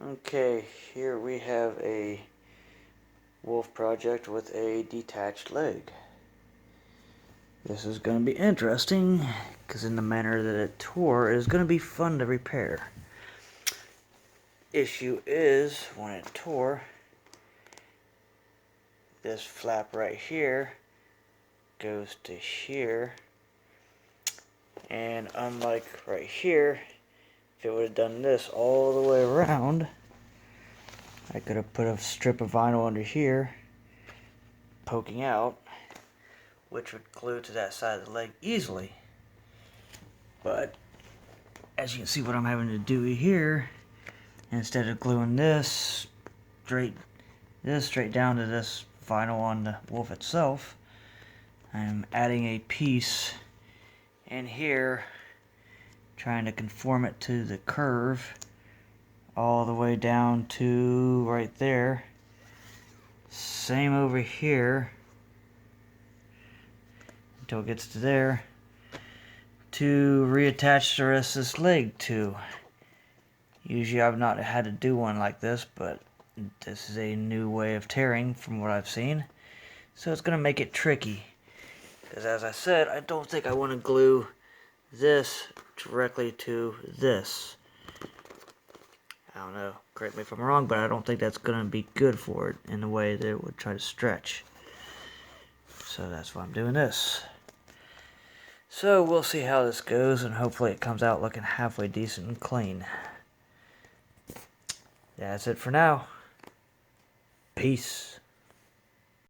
Okay, here we have a wolf project with a detached leg. This is going to be interesting because in the manner that it tore, it is going to be fun to repair. Issue is, when it tore, this flap right here goes to here, and unlike right here, if it would have done this all the way around, I could have put a strip of vinyl under here poking out, which would glue to that side of the leg easily. But as you can see, what I'm having to do here, instead of gluing this straight down to this vinyl on the wolf itself, I'm adding a piece in here, trying to conform it to the curve all the way down to right there. Same over here until it gets to there, to reattach the rest of this leg to. Usually I've not had to do one like this, but this is a new way of tearing from what I've seen. So it's going to make it tricky. Because as I said, I don't think I want to glue this directly to this. I don't know, correct me if I'm wrong, but I don't think that's going to be good for it in the way that it would try to stretch. So that's why I'm doing this. So we'll see how this goes, and hopefully it comes out looking halfway decent and clean. That's it for now. Peace.